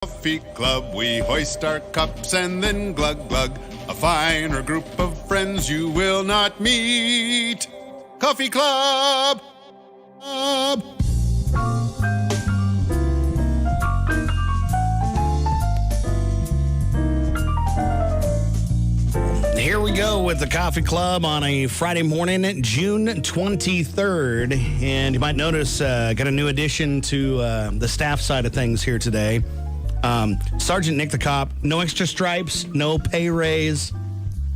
Coffee Club, we hoist our cups and then glug glug. A finer group of friends you will not meet. Coffee Club. Here we go with the Coffee Club on a Friday morning, June 23rd. And you might notice, got a new addition to the staff side of things here today. Sergeant Nick the Cop, no extra stripes, no pay raise,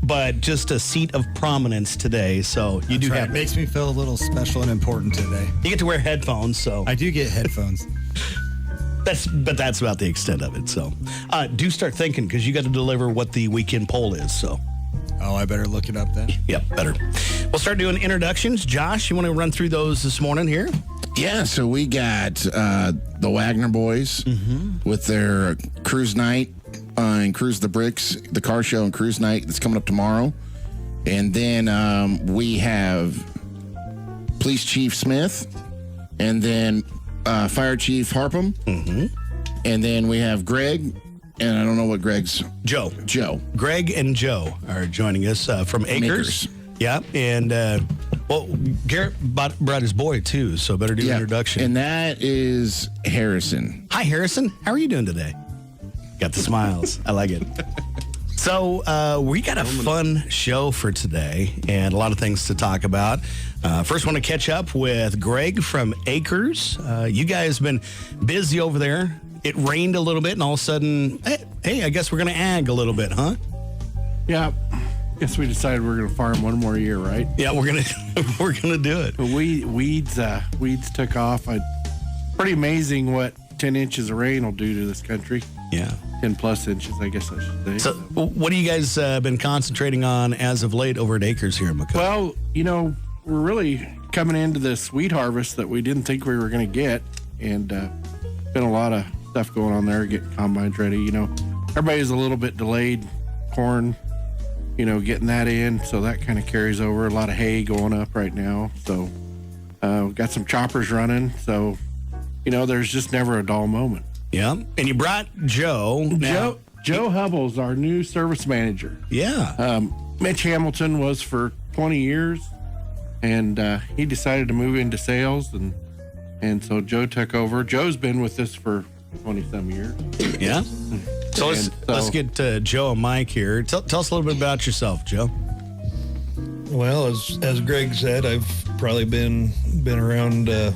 but just a seat of prominence today. So you do have... It makes me feel a little special and important today. You get to wear headphones, so... I do get headphones. That's about the extent of it. So do start thinking, because you got to deliver what the weekend poll is, so... Oh, I better look it up then. Yep, better. We'll start doing introductions. Josh, you want to run through those this morning here? Yeah, so we got the Wagner boys with their cruise night and Cruise the Bricks, the car show and cruise night that's coming up tomorrow. And then we have Police Chief Smith and then Fire Chief Harpham. And then we have Greg. And I don't know what Greg's... Joe. Greg and Joe are joining us from Acres. Yeah, and, Garrett brought his boy, too, so better do an introduction. And that is Harrison. Hi, Harrison. How are you doing today? Got the smiles. I like it. So we got a fun show for today and a lot of things to talk about. First, want to catch up with Greg from Acres. You guys have been busy over there. It rained a little bit, and all of a sudden, hey, I guess we're going to ag a little bit, huh? Yeah. Guess we decided we're going to farm one more year, right? Yeah, we're gonna do it. Weeds took off. Pretty amazing what 10 inches of rain will do to this country. Yeah. 10 plus inches, I guess I should say. So what have you guys been concentrating on as of late over at Acres here in McCook? Well, we're really coming into this wheat harvest that we didn't think we were going to get, and been a lot of stuff going on there, getting combines ready. Everybody's a little bit delayed. Corn, getting that in, so that kind of carries over. A lot of hay going up right now. So we've got some choppers running. So, there's just never a dull moment. Yeah. And you brought Joe. Joe Hubbell's our new service manager. Yeah. Mitch Hamilton was for 20 years, and he decided to move into sales, and so Joe took over. Joe's been with us for 20-some years. Yeah. So let's get Joe and Mike here. Tell us a little bit about yourself, Joe. Well, as Greg said, I've probably been around the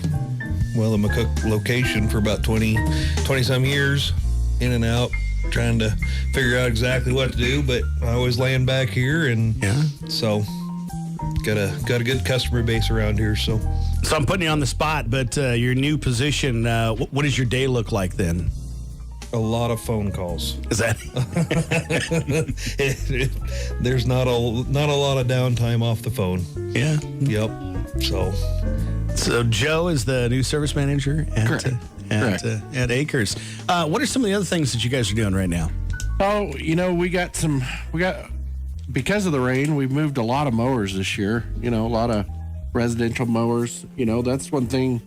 McCook location for about 20-some years, in and out, trying to figure out exactly what to do, but I always laying back here, and so got a good customer base around here. So I'm putting you on the spot, but your new position, what does your day look like then? A lot of phone calls. Is that? There's not a lot of downtime off the phone. Yeah. Yep. So Joe is the new service manager Correct. At Acres. What are some of the other things that you guys are doing right now? Oh, because of the rain, we've moved a lot of mowers this year. A lot of residential mowers. That's one thing.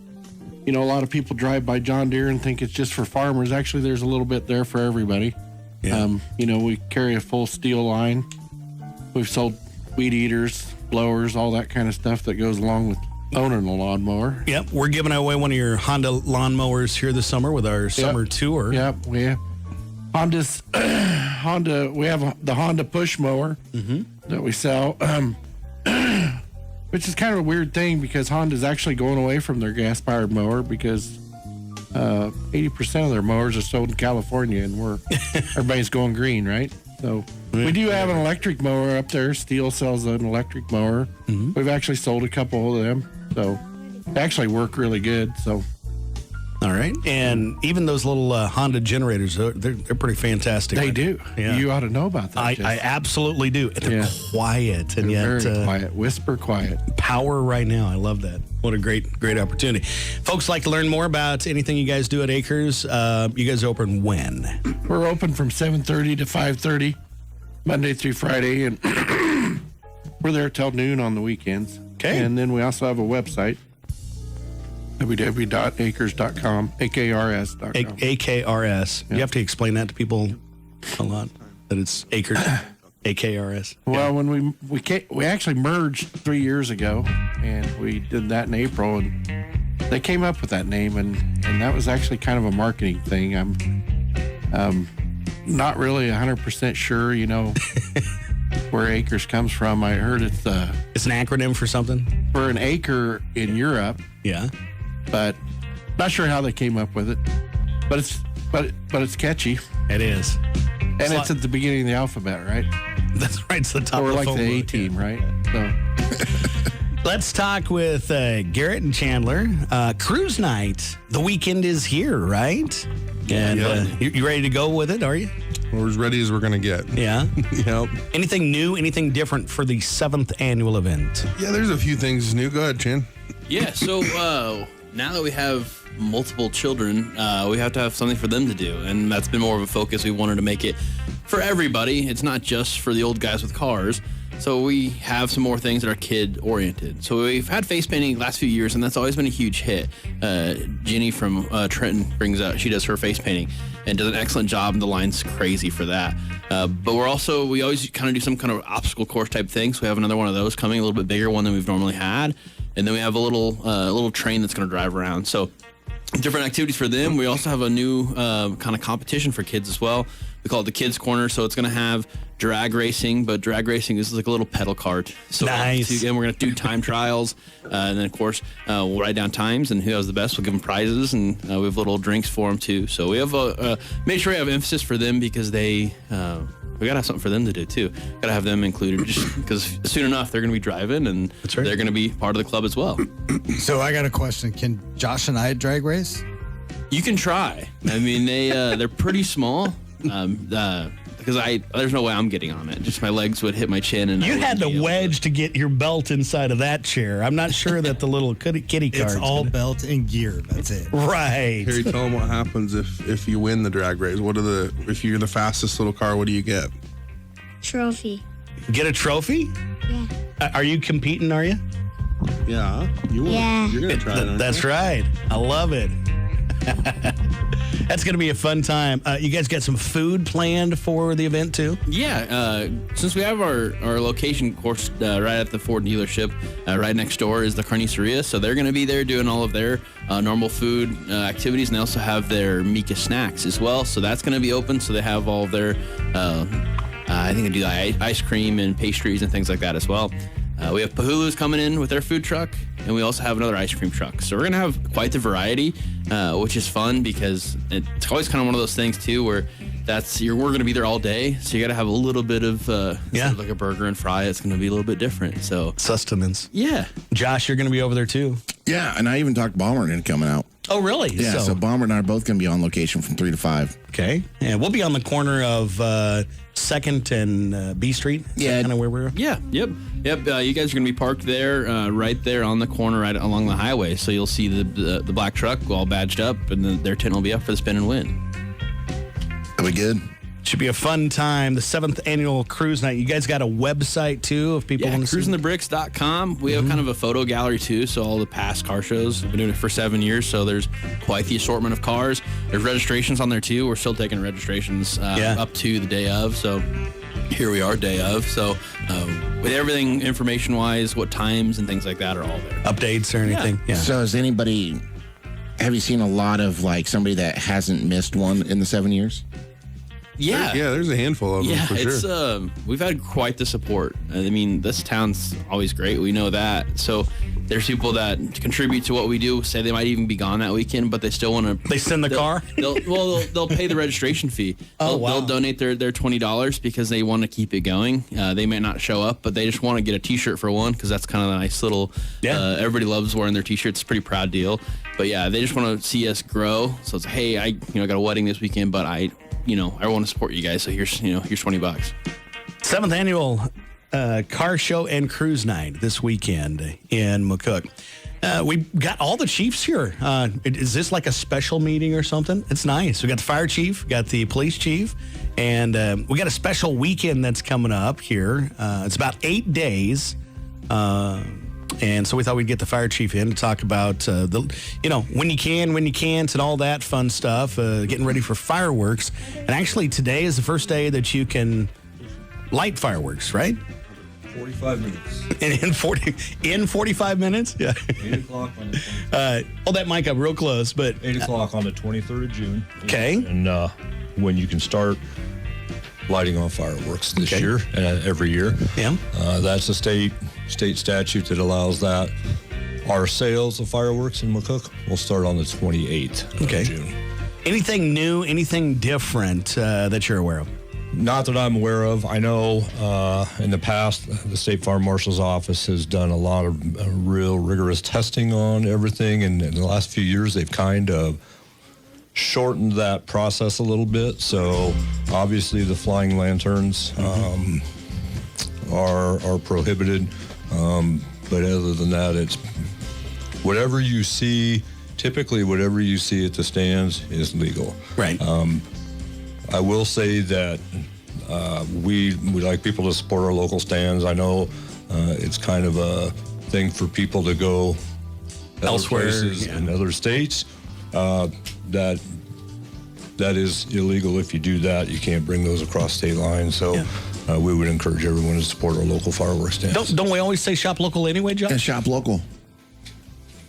A lot of people drive by John Deere and think it's just for farmers. Actually, there's a little bit there for everybody. Yeah. We carry a full steel line. We've sold weed eaters, blowers, all that kind of stuff that goes along with owning a lawnmower. Yep, we're giving away one of your Honda lawnmowers here this summer with our summer tour. Yep, we have Honda. We have the Honda push mower that we sell. Which is kind of a weird thing because Honda's actually going away from their gas-powered mower because 80% of their mowers are sold in California, and everybody's going green, right? So we do have an electric mower up there. Steel sells an electric mower. We've actually sold a couple of them, so they actually work really good. So. All right, and even those little Honda generators, they're pretty fantastic. They do. Yeah. You ought to know about that. I absolutely do. They're quiet, and they're yet very quiet, whisper quiet. Power right now. I love that. What a great opportunity. Folks like to learn more about anything you guys do at Acres. You guys open when? We're open from 7:30 to 5:30, Monday through Friday, and we're there till noon on the weekends. Okay. And then we also have a website. www.akrs.com, AKRS.com. AKRS. You have to explain that to people a lot, that it's acres, AKRS. Well, when we actually merged 3 years ago, and we did that in April, and they came up with that name, and that was actually kind of a marketing thing. I'm not really 100% sure, where acres comes from. I heard it's an acronym for something? for an acre in Europe, Yeah. but not sure how they came up with it. But it's catchy, It is. and it's at the beginning of the alphabet, right? That's right. It's the top Or of the like phone the A book, team, yeah. right? So. Let's talk with Garrett and Chandler. Cruise night. The weekend is here, right? And you ready to go with it, are you? We're as ready as we're going to get. Yeah. Yep. Anything new, anything different for the 7th annual event? Yeah, there's a few things new. Go ahead, Chan. Yeah, so now that we have multiple children, we have to have something for them to do. And that's been more of a focus. We wanted to make it for everybody. It's not just for the old guys with cars. So we have some more things that are kid-oriented. So we've had face painting the last few years, and that's always been a huge hit. Ginny from Trenton she does her face painting and does an excellent job, and the line's crazy for that. But we always kind of do some kind of obstacle course type thing. So we have another one of those coming, a little bit bigger one than we've normally had. And then we have a little train that's going to drive around. So different activities for them. We also have a new kind of competition for kids as well. We call it the Kids Corner. So it's going to have drag racing, but drag racing is like a little pedal cart. So Nice. Again, we're going to do time trials. And then, of course, we'll write down times, and who has the best, we'll give them prizes. And we have little drinks for them, too. So we have made sure we have emphasis for them because we got to have something for them to do, too. Got to have them included just because soon enough they're going to be driving, and right. they're going to be part of the club as well. So I got a question. Can Josh and I drag race? You can try. I mean, they're pretty small. Because there's no way I'm getting on it. Just my legs would hit my chin, and You had to wedge to get your belt inside of that chair. I'm not sure that the little kitty It's card. all belt and gear. That's it. Right. Harry, tell them what happens if you win the drag race. If you're the fastest little car, what do you get? Trophy. Get a trophy? Yeah. Are you competing, are you? Yeah. You're going to try it. That's right. I love it. That's going to be a fun time. You guys got some food planned for the event, too? Yeah, since we have our location, of course, right at the Ford dealership, right next door is the Carniceria. So they're going to be there doing all of their normal food activities, and they also have their Mika snacks as well. So that's going to be open. So they have all of their, I think they do ice cream and pastries and things like that as well. We have Pahulu's coming in with their food truck, and we also have another ice cream truck. So we're going to have quite the variety, which is fun because it's always kind of one of those things, too, where we're going to be there all day. So you got to have a little bit of, instead of like a burger and fry, it's going to be a little bit different. So Sustenance. yeah. Josh, you're going to be over there, too. Yeah, and I even talked Bomber into coming out. Oh, really? Yeah, so Bomber and I are both going to be on location from 3 to 5. Okay. And we'll be on the corner of 2nd and B Street. Is that kind of where we're at? Yeah, yep. You guys are going to be parked there, right there on the corner, right along the highway. So you'll see the black truck all badged up, and their tent will be up for the spin and win. That'll be good. Should be a fun time. The 7th annual cruise night. You guys got a website, too, if people want to see? cruisingthebricks.com. We have kind of a photo gallery, too, so all the past car shows. We've been doing it for 7 years, so there's quite the assortment of cars. There's registrations on there, too. We're still taking registrations up to the day of, so here we are, day of. So with everything information-wise, what times and things like that are all there. Updates or anything? Yeah. So have you seen a lot of like somebody that hasn't missed one in the 7 years? Yeah. Yeah, there's a handful of them for sure. It's we've had quite the support. I mean, this town's always great. We know that. So there's people that contribute to what we do. Say they might even be gone that weekend, but they still want to. They send the car. They'll pay the registration fee. They'll donate their $20 because they want to keep it going. They may not show up, but they just want to get a T-shirt for one because that's kind of a nice little. Yeah. Everybody loves wearing their T-shirts. It's a pretty proud deal. But yeah, they just want to see us grow. So it's hey, I got a wedding this weekend, but I want to support you guys. So here's $20. 7th annual car show and cruise night this weekend in McCook. We got all the chiefs here. Is this like a special meeting or something? It's nice. We got the fire chief, got the police chief, and we got a special weekend that's coming up here. It's about 8 days. And so we thought we'd get the fire chief in to talk about when you can, when you can't, and all that fun stuff. Getting ready for fireworks. And actually, today is the first day that you can light fireworks, right? 45 minutes. In 45 minutes? Yeah. 8 o'clock on the 23rd. Hold that mic up real close, but 8 o'clock on the 23rd of June. Okay. And when you can start lighting off fireworks this year and every year. Yeah. That's a state statute that allows that. Our sales of fireworks in McCook will start on the 28th of June. Anything new, anything different that you're aware of? Not that I'm aware of. I know in the past, the State Farm Marshal's office has done a lot of real rigorous testing on everything. And in the last few years, they've kind of shortened that process a little bit. So obviously the flying lanterns are prohibited. But other than that, it's whatever you see, typically whatever you see at the stands is legal. Right. I will say that we like people to support our local stands. I know it's kind of a thing for people to go elsewhere, places in other states. That is illegal. If you do that, you can't bring those across state lines. So we would encourage everyone to support our local fireworks stands. Don't we always say shop local anyway, John? Yeah, shop local.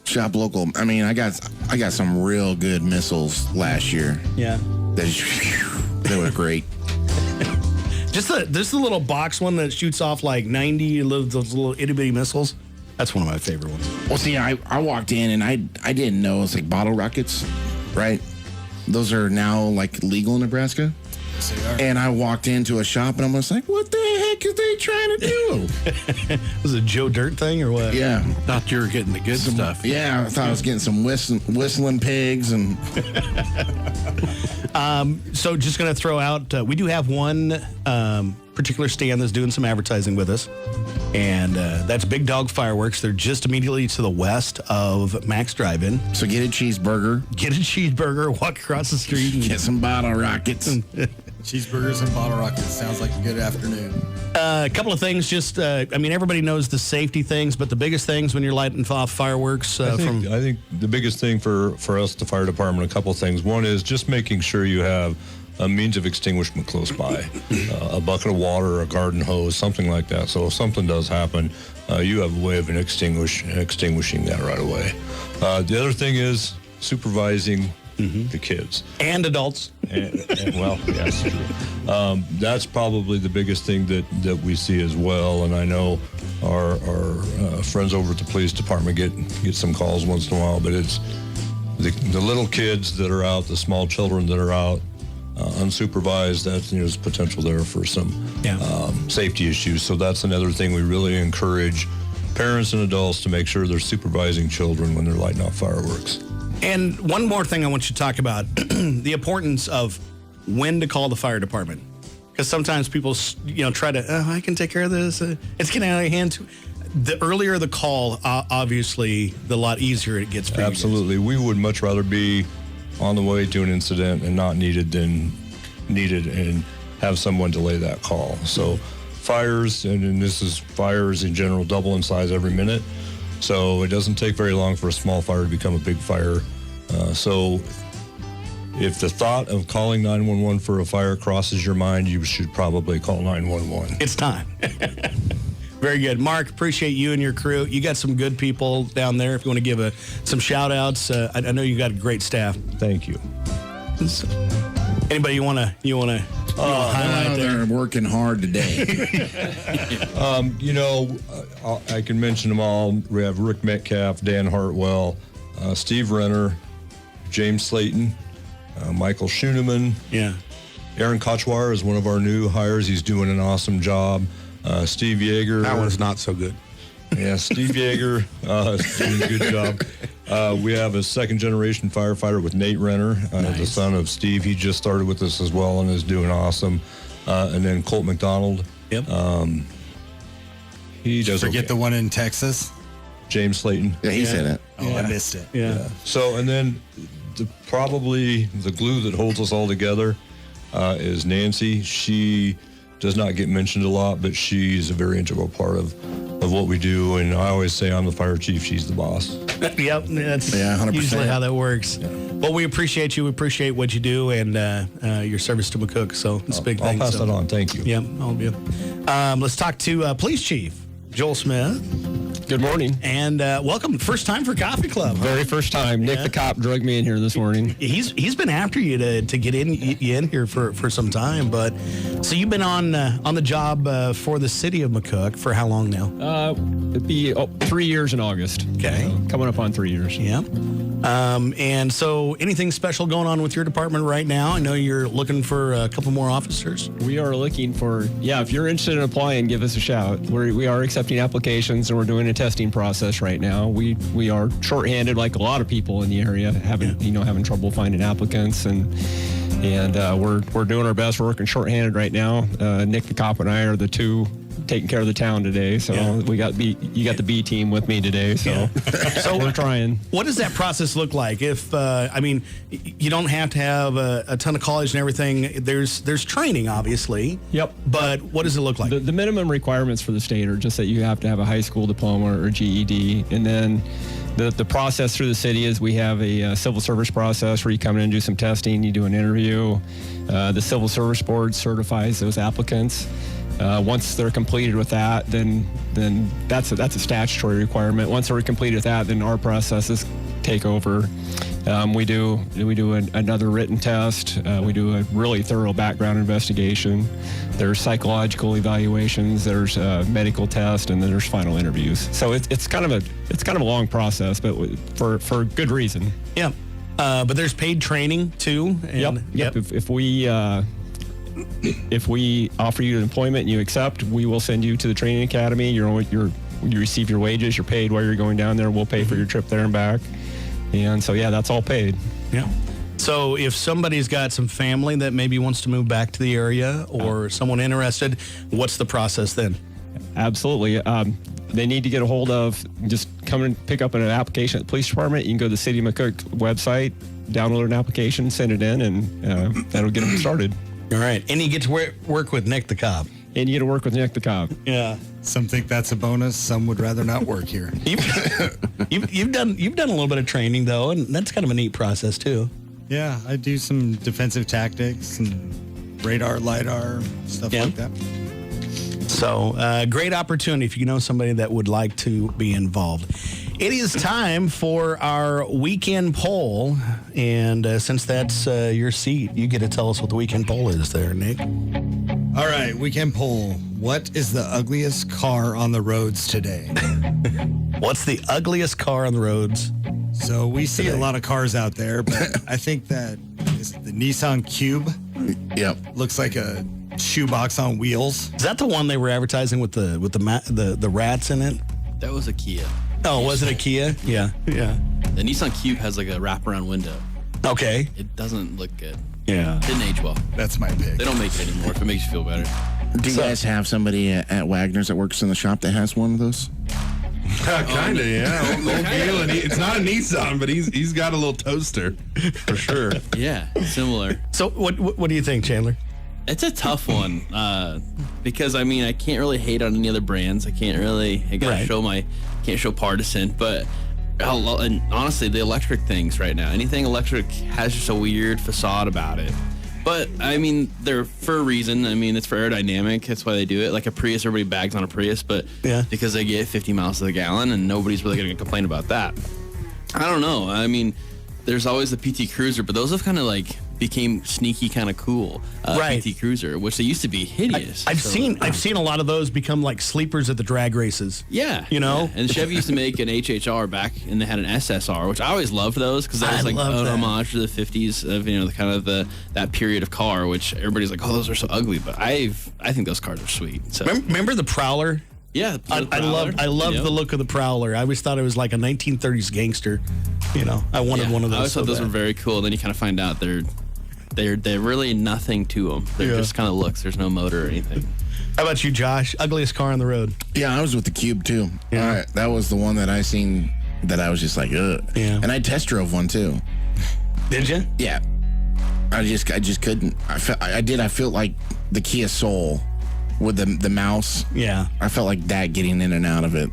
Shop local. I mean, I got some real good missiles last year. Yeah. They were great. Just the little box one that shoots off like 90 those little itty bitty missiles. That's one of my favorite ones. Well, see, I walked in and I didn't know it's like bottle rockets, right? Those are now like legal in Nebraska. Yes, they are. And I walked into a shop and I was like, what the heck is they trying to do? Was it a Joe Dirt thing or what? Yeah. Thought you were getting the good stuff. Yeah, I thought I was getting some whistling pigs and. So just going to throw out, we do have one particular stand that's doing some advertising with us, and that's Big Dog Fireworks. They're just immediately to the west of Max Drive-In. So get a cheeseburger. Walk across the street. And get some bottle rockets. Cheeseburgers and bottle rockets. Sounds like a good afternoon. A couple of things, everybody knows the safety things, but the biggest things when you're lighting off fireworks I think the biggest thing for us, the fire department, a couple of things. One is just making sure you have a means of extinguishment close by, a bucket of water, a garden hose, something like that. So if something does happen, you have a way of extinguishing that right away. The other thing is supervising the kids and adults. And well, yes, true. That's probably the biggest thing that we see as well. And I know our friends over at the police department get some calls once in a while, but it's the little kids that are out, the small children that are out unsupervised. There's potential there for some safety issues. So that's another thing we really encourage parents and adults to make sure they're supervising children when they're lighting off fireworks. And one more thing I want you to talk about, the importance of when to call the fire department. Because sometimes people, try to, I can take care of this. It's getting out of hand. The earlier the call, obviously, the lot easier it gets for you. Absolutely. We would much rather be on the way to an incident and not needed than needed and have someone delay that call. So fires, and this is fires in general, double in size every minute. So it doesn't take very long for a small fire to become a big fire. So if the thought of calling 911 for a fire crosses your mind, you should probably call 911. It's time. Very good. Mark, appreciate you and your crew. You got some good people down there. If you want to give some shout outs, I know you got a great staff. Thank you. Anybody you want to highlight there? They're working hard today. I can mention them all. We have Rick Metcalf, Dan Hartwell, Steve Renner, James Slayton, Michael Schooneman. Yeah. Aaron Kochwar is one of our new hires. He's doing an awesome job. Steve Yeager. That one's not so good. Yeah, Steve Yeager is doing a good job. We have a second-generation firefighter with Nate Renner, the son of Steve. He just started with us as well and is doing awesome. And then Colt McDonald. Yep. He does Forget okay. the one in Texas. James Slayton. Yeah, he said it. Oh, I missed it. Yeah. So, and then probably the glue that holds us all together is Nancy. She does not get mentioned a lot, but she's a very integral part of what we do. And I always say I'm the fire chief, she's the boss. Yep, that's 100%. usually how that works. Well, we appreciate you. We appreciate what you do and your service to McCook. So it's a big thing. I'll pass that on. Thank you. Yep, all of you. Let's talk to Police Chief Joel Smith. Good morning. And welcome. First time for Coffee Club. Huh? Very first time. Nick the cop dragged me in here this morning. He's been after you to get you in here for some time. But so you've been on the job for the city of McCook for how long now? It'd be 3 years in August. Okay. So coming up on 3 years. Yeah. And so anything special going on with your department right now? I know you're looking for a couple more officers. We are looking for, if you're interested in applying, give us a shout. We are accepting applications and we're doing a testing process right now. We are shorthanded like a lot of people in the area, having trouble finding applicants and we're doing our best. We're working shorthanded right now. Nick the cop and I are the two taking care of the town today. So you got the B team with me today. So, so we're trying. What does that process look like? If you don't have to have a ton of college and everything. There's training, obviously. Yep. But what does it look like? The minimum requirements for the state are just that you have to have a high school diploma or GED, and then the process through the city is we have a civil service process where you come in and do some testing, you do an interview. The Civil Service Board certifies those applicants. Once they're completed with that, then that's a statutory requirement. Once they're completed with that, then our processes take over. We do another written test. We do a really thorough background investigation. There's psychological evaluations. There's medical tests, and then there's final interviews. So it's kind of a long process, but for good reason. Yeah. But there's paid training too. And Yep. If we offer you an employment and you accept, we will send you to the training academy. You receive your wages. You're paid while you're going down there. We'll pay for your trip there and back. And so, that's all paid. Yeah. So if somebody's got some family that maybe wants to move back to the area or someone interested, what's the process then? Absolutely. They need to get a hold of, just come and pick up an application at the police department. You can go to the City of McCook website, download an application, send it in, and that'll get them started. All right. And you get to work with Nick the cop. And you get to work with Nick the cop. Yeah. Some think that's a bonus. Some would rather not work here. You've done a little bit of training though, and that's kind of a neat process too. Yeah, I do some defensive tactics and radar, LiDAR, stuff like that. So great opportunity if you know somebody that would like to be involved. It is time for our weekend poll, and since that's your seat, you get to tell us what the weekend poll is there, Nick. All right, weekend poll. What is the ugliest car on the roads today? What's the ugliest car on the roads? So we see a lot of cars out there, but I think that is the Nissan Cube. Yep. Looks like a shoebox on wheels. Is that the one they were advertising with the rats in it? That was a Kia. Oh, was it a Kia? Yeah. The Nissan Cube has like a wraparound window. Okay. It doesn't look good. Yeah. Didn't age well. That's my pick. They don't make it anymore if it makes you feel better. Do you guys have somebody at Wagner's that works in the shop that has one of those? Kind of, yeah. Old deal, and it's not a Nissan, but he's got a little toaster for sure. Yeah, similar. So what do you think, Chandler? It's a tough one because I can't really hate on any other brands. I can't really can't show partisan, but and honestly, the electric things right now, anything electric has just a weird facade about it. But they're for a reason. It's for aerodynamic. That's why they do it. Like a Prius, everybody bags on a Prius, but because they get 50 miles to the gallon, and nobody's really going to complain about that. I don't know. There's always the PT Cruiser, but those have kind of became sneaky, kind of cool. PT Cruiser, which they used to be hideous. I've seen a lot of those become like sleepers at the drag races. Yeah, Yeah. And Chevy used to make an HHR back, and they had an SSR, which I always loved those because that was like an homage to the 50s of the kind of that period of car, which everybody's like, oh, those are so ugly, but I think those cars are sweet. So remember the Prowler? Yeah, I love the look of the Prowler. I always thought it was like a 1930s gangster. I wanted one of those. I always thought those were very cool. And then you kind of find out they're really nothing to them. They're just kind of looks. There's no motor or anything. How about you, Josh? Ugliest car on the road? Yeah, I was with the Cube too. Yeah. That was the one that I seen that I was just like, ugh. Yeah. And I test drove one too. Did you? Yeah. I just couldn't. I felt like the Kia Soul with the mouse. Yeah. I felt like that getting in and out of it.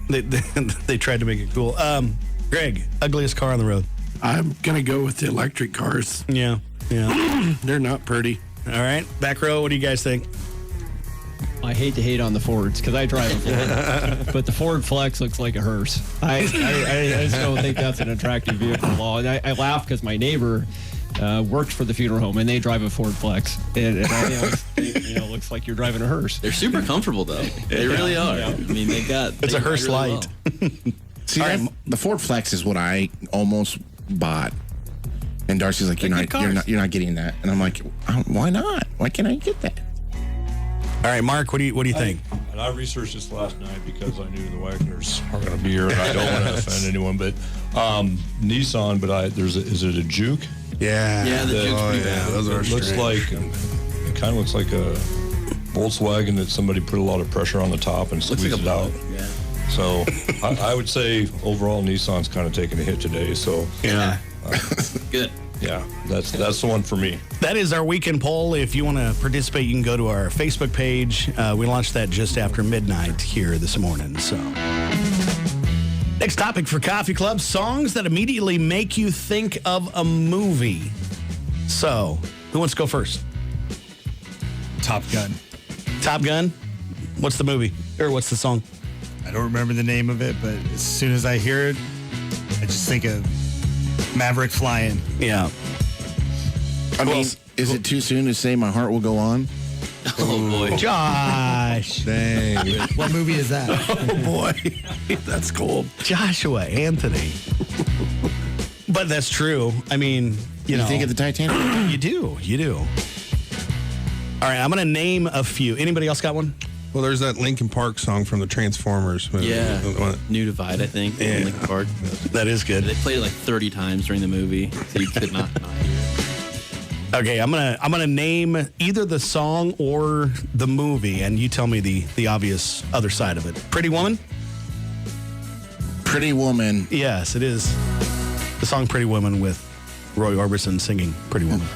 They tried to make it cool. Greg, ugliest car on the road. I'm going to go with the electric cars. Yeah. They're not pretty. All right. Back row, what do you guys think? I hate to hate on the Fords because I drive a Ford, but the Ford Flex looks like a hearse. I just don't think that's an attractive vehicle at all. And I laugh because my neighbor worked for the funeral home and they drive a Ford Flex, and it looks like you're driving a hearse. They're super comfortable though. They really are. Yeah. I mean, it's a hearse really light. Well. See, the Ford Flex is what I almost bought. And Darcy's like, you're not getting that. And I'm like, why not? Why can't I get that? All right, Mark, what do you think? And I researched this last night because I knew the Wagners are going to be here, and I don't want to offend anyone. But Nissan, but is it a Juke? Yeah. Yeah, the Juke's pretty bad. Those are It kind of looks like a Volkswagen that somebody put a lot of pressure on the top and squeezed it out. Yeah. So I would say overall Nissan's kind of taking a hit today. So Yeah. Good. Yeah, that's the one for me. That is our weekend poll. If you want to participate, you can go to our Facebook page. We launched that just after midnight here this morning. So, next topic for Coffee Club: songs that immediately make you think of a movie. So, who wants to go first? Top Gun. Top Gun. What's the movie or what's the song? I don't remember the name of it, but as soon as I hear it, I just think of Maverick flying. Yeah. I mean, is it too soon to say My Heart Will Go On? Oh boy, Josh. Dang. What movie is that? Oh boy, that's cold. Joshua Anthony. But that's true. I mean, you know, think of the Titanic? You do. All right, I'm going to name a few. Anybody else got one? Well, there's that Linkin Park song from the Transformers movie. yeah. New Divide, I think. Yeah. Linkin Park. That is good. They played it like 30 times during the movie, so you could not hear it. Okay, I'm gonna name either the song or the movie, and you tell me the obvious other side of it. Pretty Woman? Pretty Woman. Yes, it is. The song Pretty Woman with Roy Orbison singing Pretty Woman.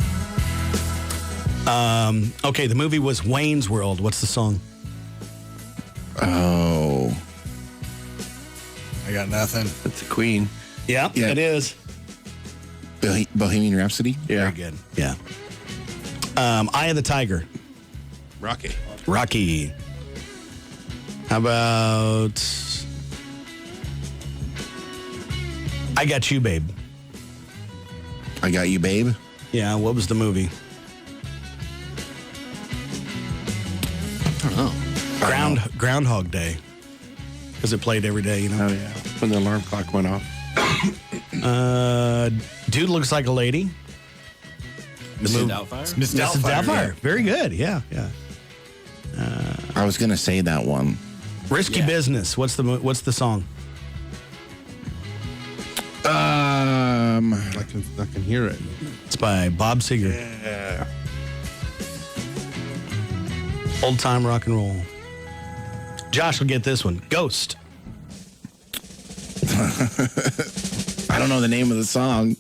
Okay, the movie was Wayne's World. What's the song? Oh. I got nothing. That's a Queen. Yeah, it is. Bohemian Rhapsody? Very good. Yeah. Eye of the Tiger. Rocky. How about I Got You, Babe? I Got You, Babe? Yeah, what was the movie? I don't know. Groundhog Day. Because it played every day, you know? Oh, yeah. When the alarm clock went off. Dude Looks Like a Lady. Mrs. Doubtfire? Mrs. Doubtfire. Very good. Yeah. I was going to say that one. Risky Business. What's the song? I can hear it. It's by Bob Seger. Yeah. Old Time Rock and Roll. Josh will get this one. Ghost. I don't know the name of the song.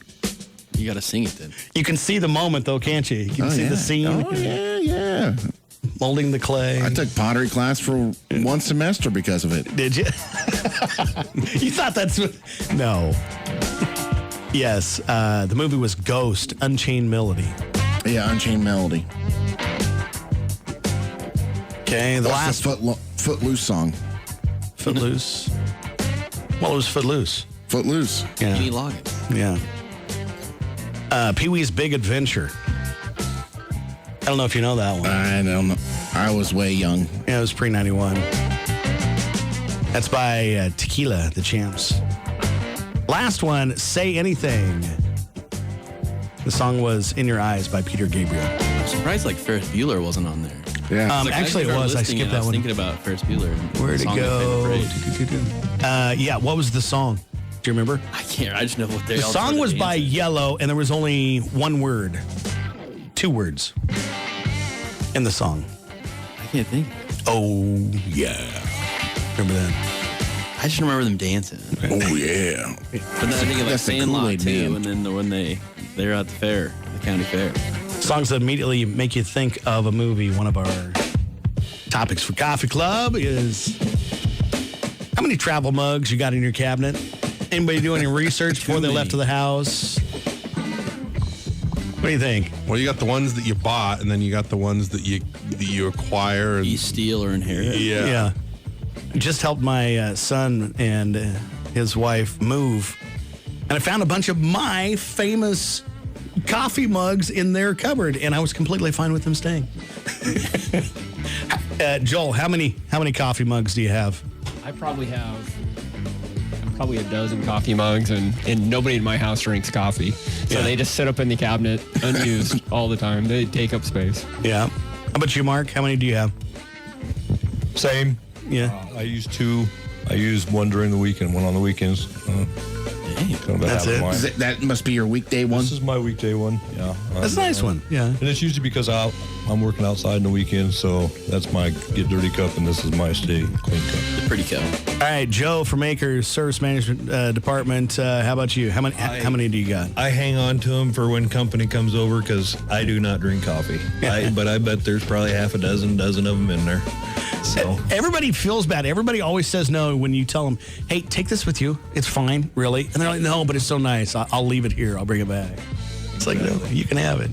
You got to sing it then. You can see the moment, though, can't you? You can see the scene. Oh, yeah. Molding the clay. I took pottery class for one semester because of it. Did you? You thought that's... No. Yes. The movie was Ghost, Unchained Melody. Yeah, Unchained Melody. Okay, the last... Footloose song. Footloose. Well, it was Footloose. Footloose. Yeah. Gene Loggins. Yeah. Pee-wee's Big Adventure. I don't know if you know that one. I don't know. I was way young. Yeah, it was pre-91. That's by Tequila, the Champs. Last one, Say Anything. The song was In Your Eyes by Peter Gabriel. I'm surprised like Ferris Bueller wasn't on there. Yeah. Actually, it was. I skipped that I was one. thinking about Ferris Bueller. Where'd it go? Yeah, what was the song? Do you remember? I can't. I just know what they The all song started was by dancing. Yellow, and there was only one word. 2 words in the song. I can't think. Oh, yeah. Remember that? I just remember them dancing. Oh, yeah. But then I think of like That's the Sandlot Kool-Aid too, Man. and then when they're at the fair, the county fair. Songs that immediately make you think of a movie, one of our Topics for Coffee Club is how many travel mugs you got in your cabinet? Anybody do any research before they left to the house? What do you think? Well, you got the ones that you bought, and then you got the ones that you acquire. And, You steal or inherit. yeah. Just helped my son and his wife move, and I found a bunch of my famous coffee mugs in their cupboard, and I was completely fine with them staying. Joel, how many coffee mugs do you have? I probably have a dozen coffee mugs, and nobody in my house drinks coffee. So they just sit up in the cabinet unused all the time. They take up space. Yeah. How about you, Mark? How many do you have? Same. Yeah. I use 2. I use one during the week and one on the weekends. That's it? That must be your weekday one? This is my weekday one. Yeah. That's a nice one. Yeah. And it's usually because I'm working outside in the weekend, so that's my get dirty cup, and this is my stay clean cup. The pretty cup. All right, Joe from Acres Service Management Department. How about you? How many do you got? I hang on to them for when company comes over because I do not drink coffee. But I bet there's probably half a dozen of them in there. So Everybody feels bad. Everybody always says no when you tell them, hey, take this with you. It's fine, really. And they're like, no, but it's so nice. I'll leave it here. I'll bring it back. It's like, no, you can have it.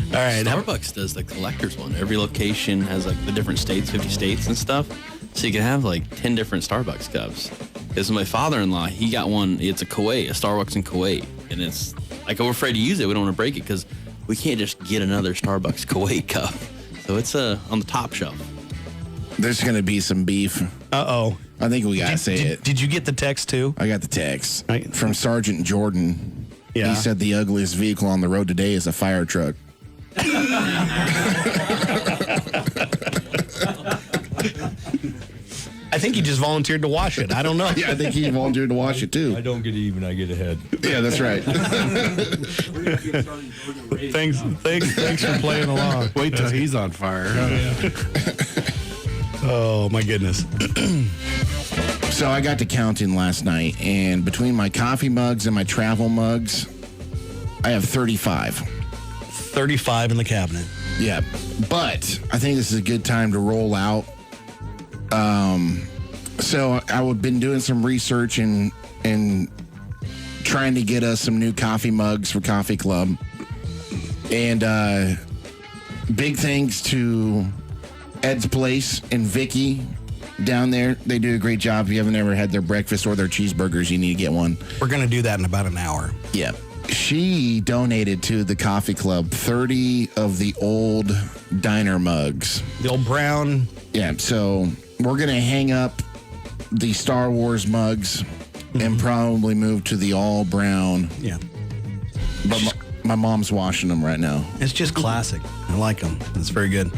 All right. Starbucks does the collector's one. Every location has like the different states, 50 states and stuff. So you can have like 10 different Starbucks cups. Because my father-in-law, he got one. It's a Starbucks in Kuwait. And it's like, we're afraid to use it. We don't want to break it because we can't just get another Starbucks Kuwait cup. So it's on the top shelf. There's going to be some beef. Uh-oh. I think we got to say it. Did you get the text, too? I got the text Right. from Sergeant Jordan. Yeah. He said the ugliest vehicle on the road today is a fire truck. I think he just volunteered to wash it. I don't know. Yeah, I think he volunteered to wash it, too. I don't get even, I get ahead. Yeah, that's right. Thanks for playing along. Wait till he's on fire. Oh, my goodness. So I got to counting last night, and between my coffee mugs and my travel mugs, I have 35. 35 in the cabinet. Yeah, but I think this is a good time to roll out. So I've been doing some research and trying to get us some new coffee mugs for Coffee Club. And big thanks to Ed's Place and Vicky down there. They do a great job. If you haven't ever had their breakfast or their cheeseburgers, you need to get one. We're going to do that in about an hour. Yeah. She donated to the Coffee Club 30 of the old diner mugs. The old brown. Yeah, so we're going to hang up the Star Wars mugs and probably move to the all brown. Yeah. But my mom's washing them right now. It's just classic. I like them. It's very good.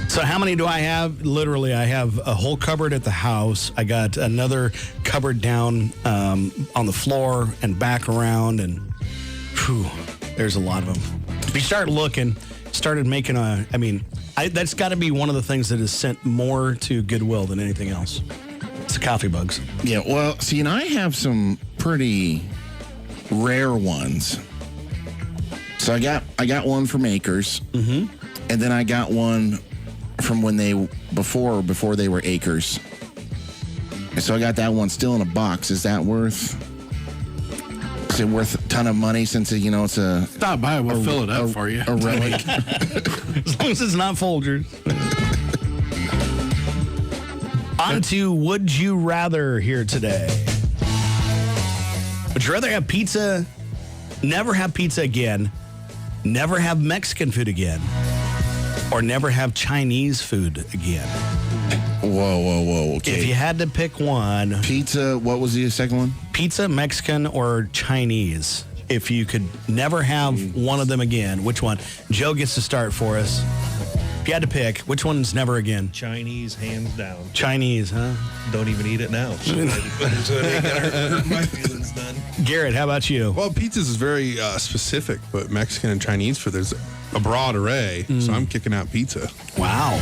So how many do I have? Literally, I have a whole cupboard at the house. I got another cupboard down on the floor and back around, and there's a lot of them. If you start looking, started making that's got to be one of the things that has sent more to Goodwill than anything else. It's the coffee bugs. Yeah, well, see, and I have some pretty rare ones. So I got one from Acres, and then I got one from when before they were Acres. And so I got that one still in a box. Is it worth a ton of money since it's a Stop by, we'll fill it up for you. A relic. As long as it's not Folgers. On to Would You Rather here today. Would you rather have pizza, never have pizza again, never have Mexican food again, or never have Chinese food again? Whoa. Okay. If you had to pick one. Pizza, what was the second one? Pizza, Mexican, or Chinese. If you could never have one of them again, which one? Joe gets to start for us. If you had to pick, which one's never again? Chinese, hands down. Chinese, huh? Don't even eat it now. So it ain't gonna hurt my feelings none. Garrett, how about you? Well, pizzas is very specific, but Mexican and Chinese food, there's a broad array. So I'm kicking out pizza. Wow.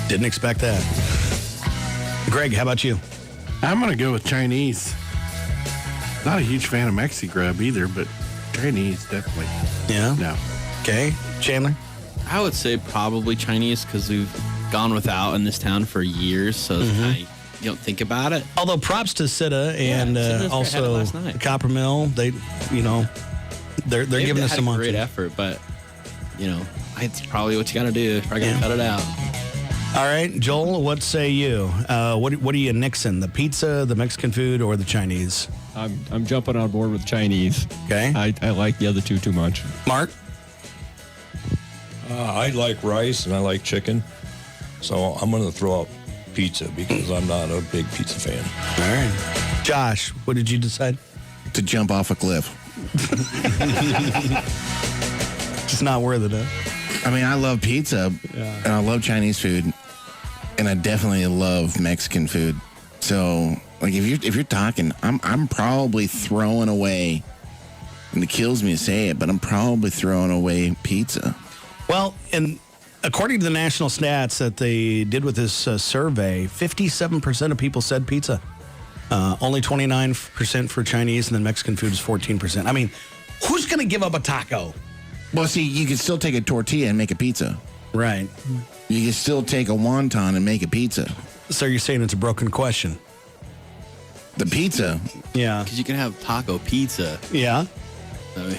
Didn't expect that. Greg, how about you? I'm going to go with Chinese. Not a huge fan of Mexi Grub either, but Chinese, definitely. Yeah? No. Okay. Chandler? I would say probably Chinese because we've gone without in this town for years, so you don't think about it. Although props to Sitta and Sitta's had it also last night. the Copper Mill, they're giving us had some a great effort, but it's probably what you got to do. Probably got to cut it out. All right, Joel, what say you? What are you nixing? The pizza, the Mexican food, or the Chinese? I'm jumping on board with Chinese. Okay. I like the other two too much. Mark? I like rice and I like chicken, so I'm going to throw out pizza because I'm not a big pizza fan. All right. Josh, what did you decide? To jump off a cliff. Just not worth it, huh? I mean, I love pizza, and I love Chinese food, and I definitely love Mexican food. So, like, if you're talking, I'm probably throwing away, and it kills me to say it, but I'm probably throwing away pizza. Well, and according to the national stats that they did with this survey, 57% of people said pizza. Only 29% for Chinese, and then Mexican food is 14%. I mean, who's going to give up a taco? Well, see, you can still take a tortilla and make a pizza. Right. You can still take a wonton and make a pizza. So you're saying it's a broken question? The pizza. Yeah. Because you can have taco pizza. Yeah. So,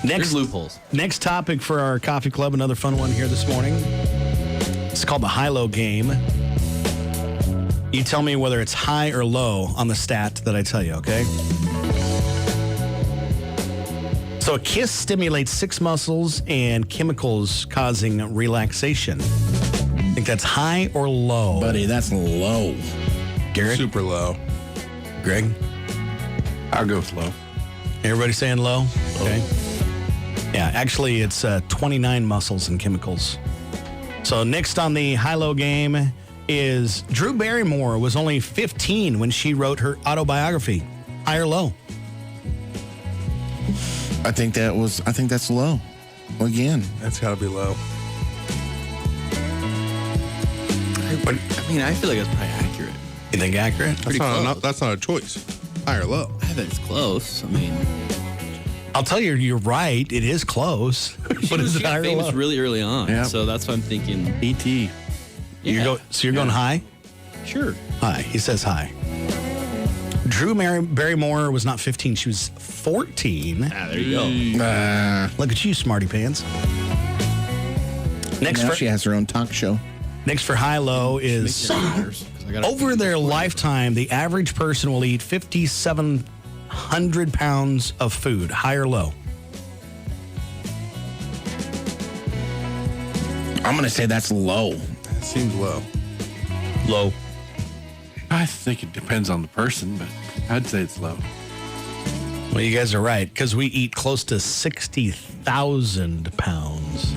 Next there's loopholes. Next topic for our coffee club, another fun one here this morning. It's called the high-low game. You tell me whether it's high or low on the stat that I tell you, okay? So a kiss stimulates 6 muscles and chemicals causing relaxation. Think that's high or low? Buddy, that's low. Garrett? Super low. Greg? I'll go with low. Everybody saying low? Okay. Yeah, actually it's 29 muscles and chemicals. So next on the high-low game is Drew Barrymore was only 15 when she wrote her autobiography. High or low? I think that's low. Again. That's got to be low. I feel like it's probably accurate. You think accurate? That's not a choice. High or low. I bet it's close. I mean, I'll tell you, you're right. It is close. But is she it got high or famous low? really early on, Yeah. so that's what I'm thinking. E.T. Yeah. So you're going high? Sure. High. He says high. Drew Barrymore was not 15. She was 14. There you go. Look at you, smarty pants. Next Now for, she has her own talk show. next for high-low is over their lifetime, the average person will eat 5,700 pounds of food. High or low? I'm going to say that's low. That seems low. Low. I think it depends on the person, but I'd say it's low. Well, you guys are right, because we eat close to 60,000 pounds.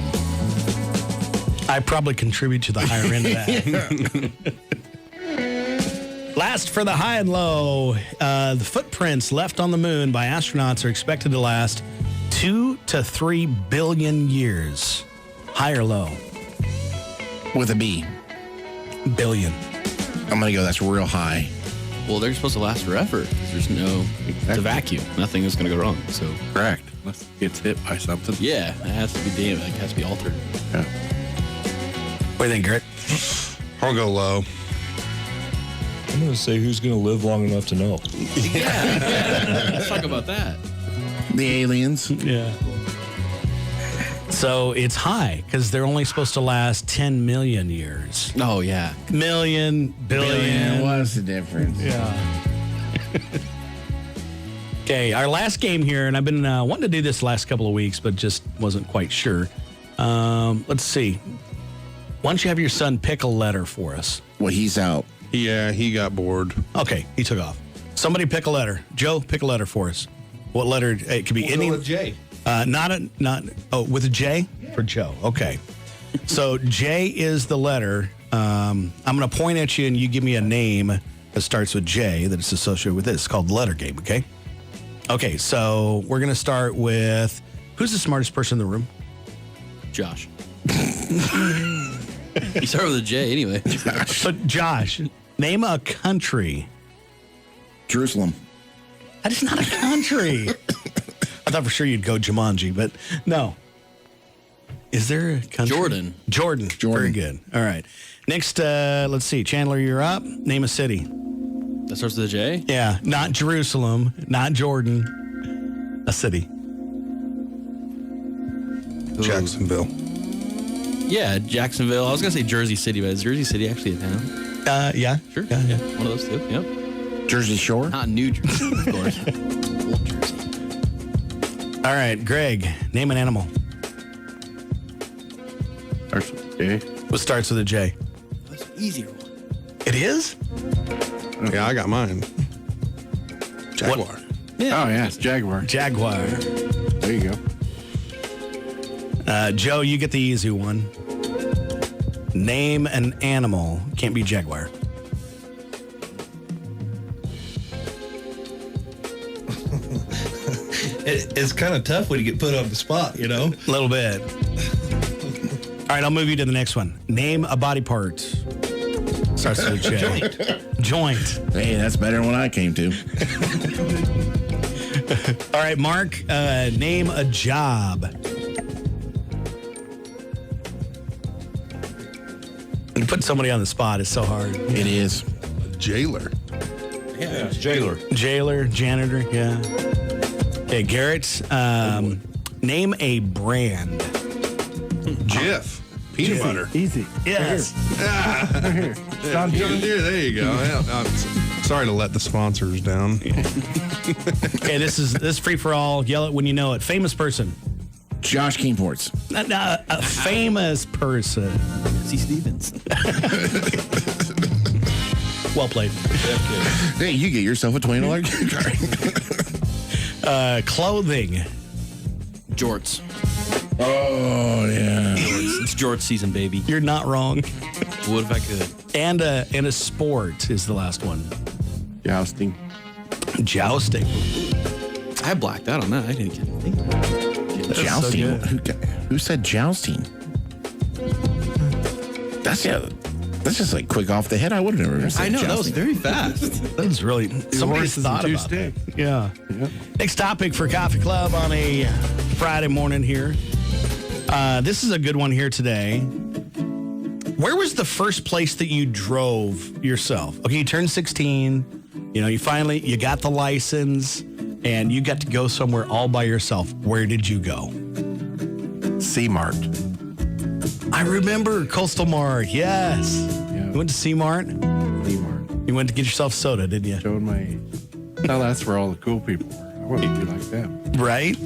I probably contribute to the higher end of that. Last for the high and low, the footprints left on the moon by astronauts are expected to last 2 to 3 billion years. High or low? With a B. Billion. I'm going to go that's real high. Well, they're supposed to last forever because there's it's a vacuum. Nothing is going to go wrong. So Correct. Unless it gets hit by something. yeah, it has to be damaged. It has to be altered. Yeah. What do you think, Garrett? I'll go low. I'm going to say who's going to live long enough to know. Let's talk about that. The aliens. Yeah. So it's high because they're only supposed to last 10 million years. Oh yeah. Million, billion. What's the difference? Yeah. Okay, our last game here, and I've been wanting to do this the last couple of weeks, but just wasn't quite sure. Let's see. Why don't you have your son pick a letter for us? Well, he's out. Yeah, he got bored. Okay, he took off. Somebody pick a letter. Joe, pick a letter for us. What letter? It could be any. With J. With a J for Joe. Okay. So J is the letter. I'm going to point at you and you give me a name that starts with J that is associated with this. It's called the letter game, okay? Okay, so we're going to start with, who's the smartest person in the room? Josh. You start with a J anyway. But Josh, name a country. Jerusalem. That is not a country. I thought for sure you'd go Jumanji, but no. Is there a country? Jordan. Very good. All right. Next, let's see. Chandler, you're up. Name a city. That starts with a J? Yeah. Not Jerusalem. Not Jordan. A city. Jacksonville. Yeah, Jacksonville. I was going to say Jersey City, but is Jersey City actually a town? Yeah. Sure. Yeah. One of those two. Yep. Jersey Shore? Not New Jersey, of course. Old Jersey. All right, Greg, name an animal. Starts with J. What starts with a J? That's an easier one. It is? Yeah, I got mine. Jaguar. Yeah. Oh, yeah, it's Jaguar. Jaguar. There you go. Joe, you get the easy one. Name an animal. Can't be Jaguar. It's kind of tough when you get put on the spot, you know? A little bit. All right, I'll move you to the next one. Name a body part. Starts with a J. Joint. Hey, that's better than what I came to. All right, Mark, name a job. You put somebody on the spot. It's so hard. It is. Jailer. Yeah, jailer. Jailer, janitor, yeah. Okay, Garrett, name a brand. Jif. Peanut butter. Easy. Yes. Right here. John John Deere, there you go. Yeah, I'm sorry to let the sponsors down. Okay, this is free for all. Yell it when you know it. Famous person. Josh Keenports. A famous person. C. Stevens. Well played. Hey, you get yourself a $20 gift card. Clothing. Jorts. Oh, yeah. It's Jort season, baby. You're not wrong. Would if I could. And a sport is the last one. Jousting. Jousting. I blacked out on that. I didn't think of that. Jousting? Who said jousting? That's just like quick off the head. I would have never said I know, jousting. that was very fast. That was really somebody's horses thought and two about it. sticks. Yeah. Next topic for Coffee Club on a Friday morning here. This is a good one here today. Where was the first place that you drove yourself? Okay, you turned 16. You know, you got the license, and you got to go somewhere all by yourself. Where did you go? C-Mart. I remember Coastal Mart. Yes. Yeah. You went to C-Mart? C-Mart. You went to get yourself soda, didn't you? Showing my age. No, that's where all the cool people were. I want to be like them. Right?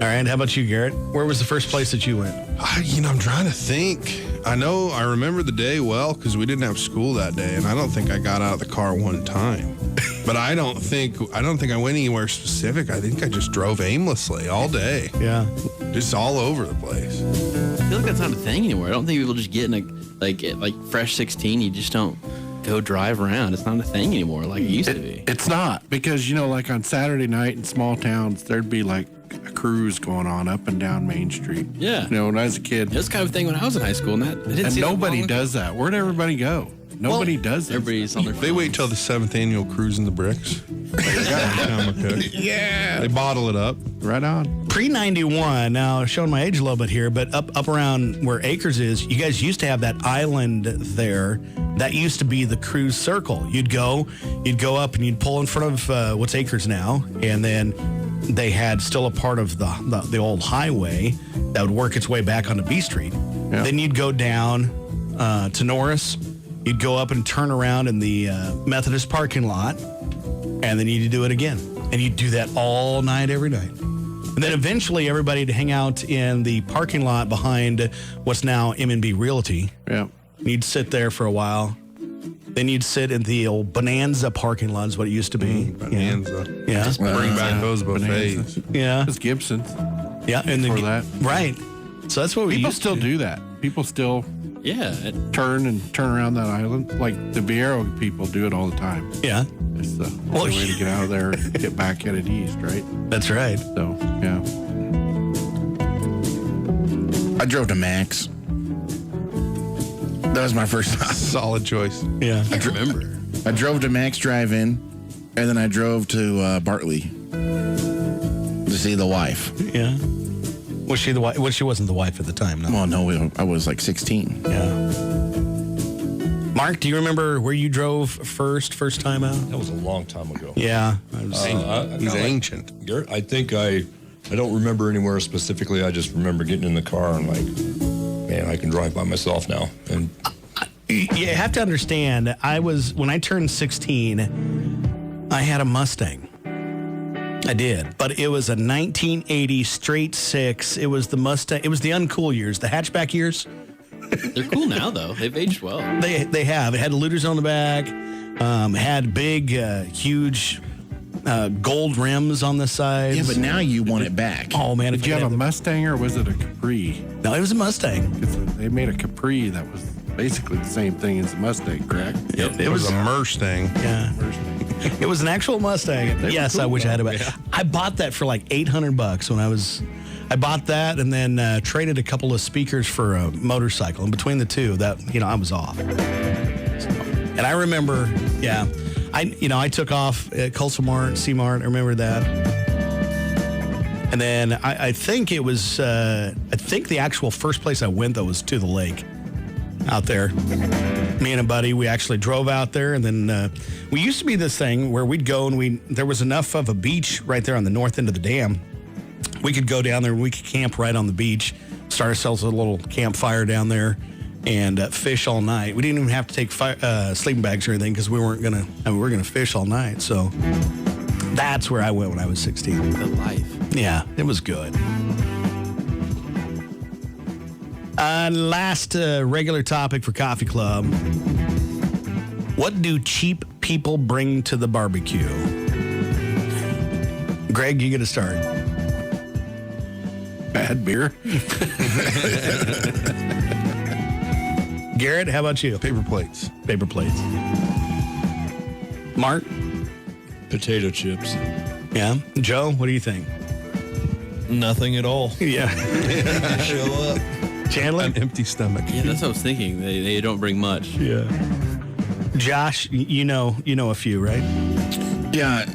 All right. How about you, Garrett? Where was the first place that you went? I'm trying to think. I remember the day well because we didn't have school that day, and I don't think I got out of the car one time. But I don't think I went anywhere specific. I think I just drove aimlessly all day, Yeah. just all over the place. I feel like that's not a thing anymore. I don't think people just get in like fresh 16. You just don't go drive around. It's not a thing anymore like it used to be. It's not because, like on Saturday night in small towns, there'd be like a cruise going on up and down Main Street. Yeah. When I was a kid. It was kind of a thing when I was in high school, and I didn't And see that nobody long ago. does that. Where'd everybody go? Nobody does that. Everybody's on their They wait till the 7th annual Cruise in the Bricks. Yeah. They bottle it up. Right on. Pre-91, now showing my age a little bit here, but up around where Acres is, you guys used to have that island there. That used to be the cruise circle. You'd go up and you'd pull in front of what's Acres now, and then they had still a part of the old highway that would work its way back onto B Street. Yeah. Then you'd go down to Norris. You'd go up and turn around in the Methodist parking lot, and then you'd do it again. And you'd do that all night, every night. And then eventually everybody would hang out in the parking lot behind what's now M&B Realty. Yeah. And you'd sit there for a while. Then you'd sit in the old Bonanza parking lot is what it used to be. Bonanza. Yeah. Just bring back those buffets. Bonanza. Yeah. It's Gibson's. Yeah. And then For that. Right. So that's what we People used still to do that. People still turn around that island. Like the Vieiro people do it all the time. Yeah. It's the only way to get out of there and get back headed east, right? That's right. So, yeah. I drove to Max. That was my first stop. Solid choice. Yeah. I remember. I drove to Max Drive-In, and then I drove to Bartley to see the wife. Yeah. Was she the wife? Well, she wasn't the wife at the time, no. Well, no, I was like 16. Yeah. Mark, do you remember where you drove first time out? That was a long time ago. Yeah. He's ancient. Garrett, I think I don't remember anywhere specifically. I just remember getting in the car and like, man, I can drive by myself now. And you have to understand, when I turned 16, I had a Mustang. I did, but it was a 1980 straight six. It was the Mustang. It was the uncool years, the hatchback years. They're cool now, though. They've aged well. They have. It had looters on the back. Had big, huge gold rims on the sides. Yeah, but now you want it back. Oh man, Did you have a Mustang or was it a Capri? No, it was a Mustang. They made a Capri that was basically the same thing as a Mustang, correct? It was a Mustang. Yeah. It was an actual Mustang. Yes, I wish I had a bike. Yeah. I bought that for like $800 when I bought that and then traded a couple of speakers for a motorcycle. And between the two, I was off. And I remember, I took off at Colsomart, C-Mart. I remember that. And then I think it was, the actual first place I went, though, was to the lake out there. Me and a buddy, we actually drove out there, and then we used to be this thing where we'd go and there was enough of a beach right there on the north end of the dam. We could go down there and we could camp right on the beach, start ourselves a little campfire down there, and fish all night. We didn't even have to take sleeping bags or anything because we were gonna fish all night. So that's where I went when I was 16. The life. Yeah, it was good. Last regular topic for Coffee Club. What do cheap people bring to the barbecue? Greg, you get to start. Bad beer. Garrett, how about you? Paper plates. Paper plates. Mark? Potato chips. Yeah. Joe, what do you think? Nothing at all. Yeah. Show up. Chandler? An empty stomach. Yeah, that's what I was thinking. They don't bring much. Yeah. Josh, you know a few, right? Yeah.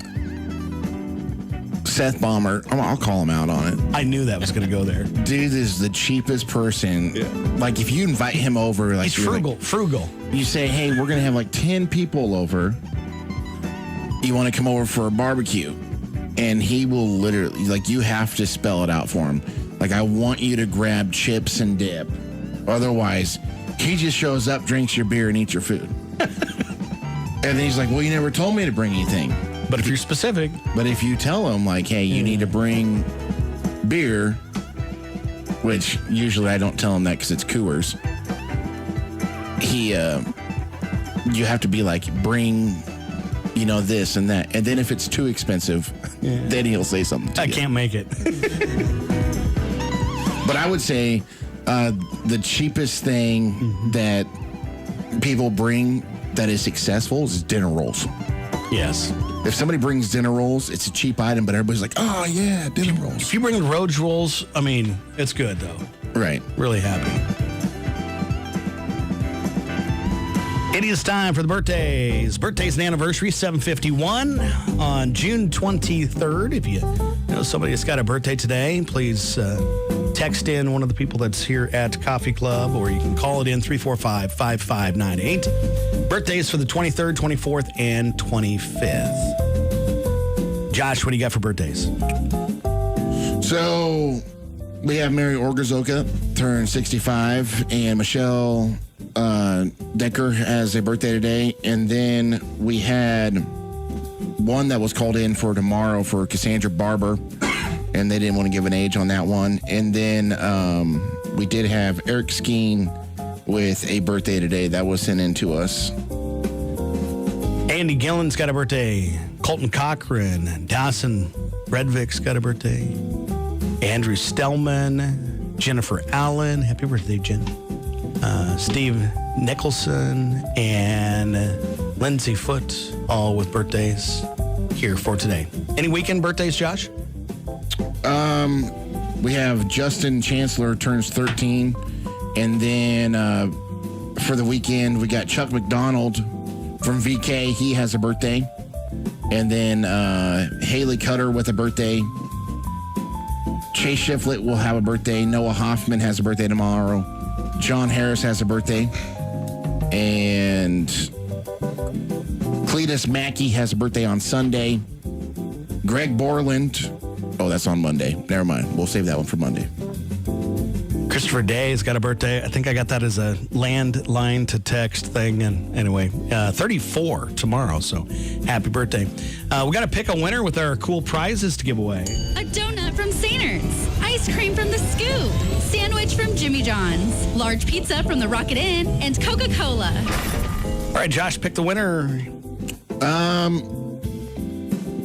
Seth Bomber, I'll call him out on it. I knew that was going to go there. Dude is the cheapest person. Yeah. Like, if you invite him over, like, he's frugal. You say, hey, we're going to have like 10 people over. You want to come over for a barbecue? And he will literally, like, you have to spell it out for him. Like, I want you to grab chips and dip. Otherwise, he just shows up, drinks your beer, and eats your food. And then he's like, well, you never told me to bring anything. But if you're specific. But if you tell him, like, hey, you need to bring beer, which usually I don't tell him that because it's Coors. You have to be like, bring, this and that. And then if it's too expensive, then he'll say something to you. I can't make it. But I would say the cheapest thing that people bring that is successful is dinner rolls. Yes. If somebody brings dinner rolls, it's a cheap item, but everybody's like, oh, yeah, dinner rolls. If you bring the Rhodes rolls, it's good, though. Right. Really happy. It is time for the birthdays. Birthdays and anniversary, 751 on June 23rd. If you know somebody that's got a birthday today, please text in one of the people that's here at Coffee Club, or you can call it in 345-5598. Birthdays for the 23rd, 24th, and 25th. Josh, what do you got for birthdays? So we have Mary Orgazoka, turned 65, and Michelle Decker has a birthday today. And then we had one that was called in for tomorrow for Cassandra Barber, and they didn't want to give an age on that one. And then we did have Eric Skeen with a birthday today that was sent in to us. Andy Gillen's got a birthday. Colton Cochran, Dawson Redvick's got a birthday. Andrew Stellman, Jennifer Allen. Happy birthday, Jen. Steve Nicholson and Lindsay Foote, all with birthdays here for today. Any weekend birthdays, Josh? We have Justin Chancellor turns 13. And then for the weekend, we got Chuck McDonald from VK. He has a birthday. And then Haley Cutter with a birthday. Chase Shiflett will have a birthday. Noah Hoffman has a birthday tomorrow. John Harris has a birthday. And Cletus Mackey has a birthday on Sunday. Greg Borland. Oh, that's on Monday. Never mind. We'll save that one for Monday. Christopher Day has got a birthday. I think I got that as a landline to text thing. And anyway, 34 tomorrow. So happy birthday. We got to pick a winner with our cool prizes to give away. A donut from Sainers, ice cream from the Scoop, sandwich from Jimmy John's, large pizza from the Rocket Inn, and Coca-Cola. All right, Josh, pick the winner.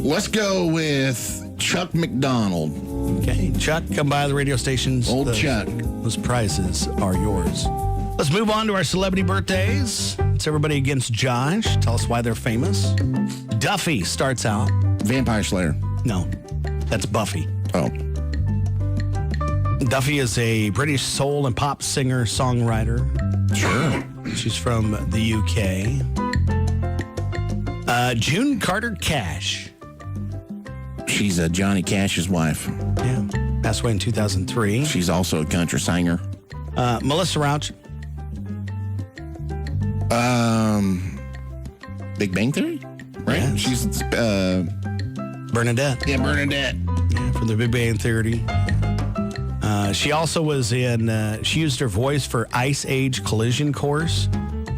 Let's go with Chuck McDonald. Okay, Chuck, come by the radio stations. Old Chuck. Those prizes are yours. Let's move on to our celebrity birthdays. It's everybody against Josh. Tell us why they're famous. Duffy starts out. Vampire Slayer. No, that's Buffy. Oh. Duffy is a British soul and pop singer, songwriter. Sure. She's from the UK. June Carter Cash. She's Johnny Cash's wife. Yeah, passed away in 2003. She's also a country singer. Melissa Rauch. Big Bang Theory, right? Yes. She's Bernadette. Yeah, Bernadette. Yeah, from the Big Bang Theory. She also was in, she used her voice for Ice Age Collision Course.